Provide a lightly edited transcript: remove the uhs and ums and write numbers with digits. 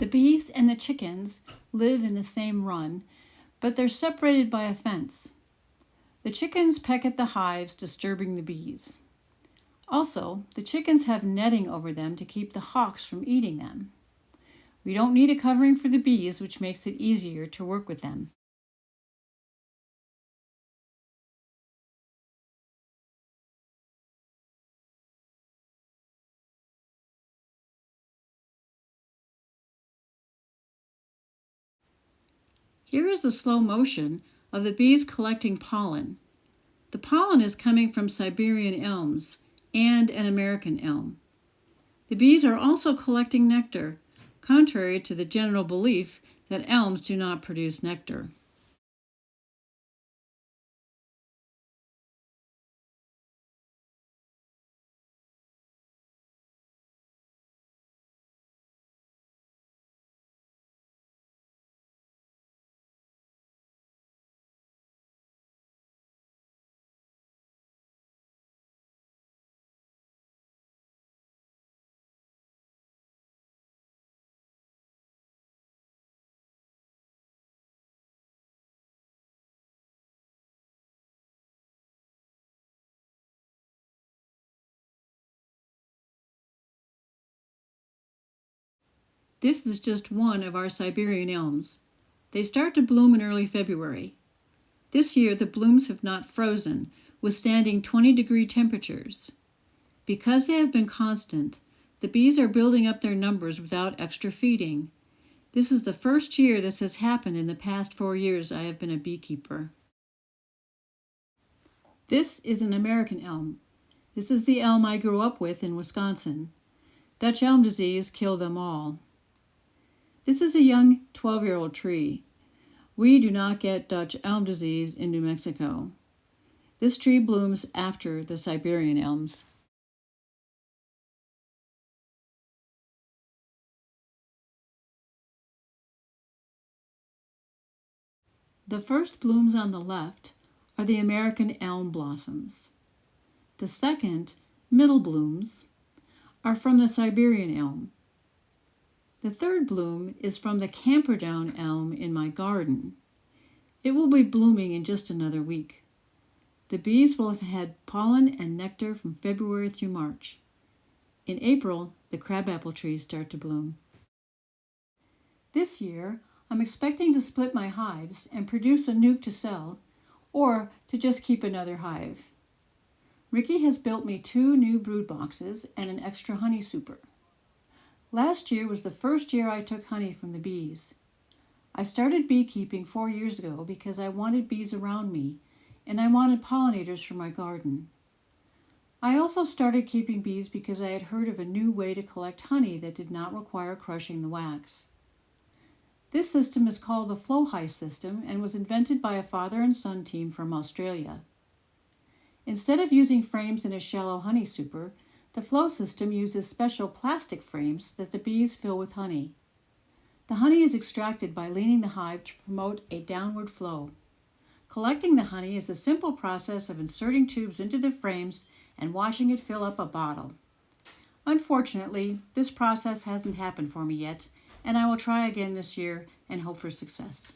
The bees and the chickens live in the same run, but they're separated by a fence. The chickens peck at the hives, disturbing the bees. Also, the chickens have netting over them to keep the hawks from eating them. We don't need a covering for the bees, which makes it easier to work with them. Here is the slow motion of the bees collecting pollen. The pollen is coming from Siberian elms and an American elm. The bees are also collecting nectar, contrary to the general belief that elms do not produce nectar. This is just one of our Siberian elms. They start to bloom in early February. This year the blooms have not frozen, withstanding 20-degree temperatures. Because they have been constant, the bees are building up their numbers without extra feeding. This is the first year this has happened in the past 4 years I have been a beekeeper. This is an American elm. This is the elm I grew up with in Wisconsin. Dutch elm disease killed them all. This is a young 12-year-old tree. We do not get Dutch elm disease in New Mexico. This tree blooms after the Siberian elms. The first blooms on the left are the American elm blossoms. The second, middle blooms, are from the Siberian elm. The third bloom is from the Camperdown elm in my garden. It will be blooming in just another week. The bees will have had pollen and nectar from February through March. In April, the crabapple trees start to bloom. This year, I'm expecting to split my hives and produce a nuke to sell, or to just keep another hive. Ricky has built me 2 new brood boxes and an extra honey super. Last year was the first year I took honey from the bees. I started beekeeping 4 years ago because I wanted bees around me, and I wanted pollinators for my garden. I also started keeping bees because I had heard of a new way to collect honey that did not require crushing the wax. This system is called the Flow Hive system and was invented by a father and son team from Australia. Instead of using frames in a shallow honey super, the Flow system uses special plastic frames that the bees fill with honey. The honey is extracted by leaning the hive to promote a downward flow. Collecting the honey is a simple process of inserting tubes into the frames and watching it fill up a bottle. Unfortunately, this process hasn't happened for me yet, and I will try again this year and hope for success.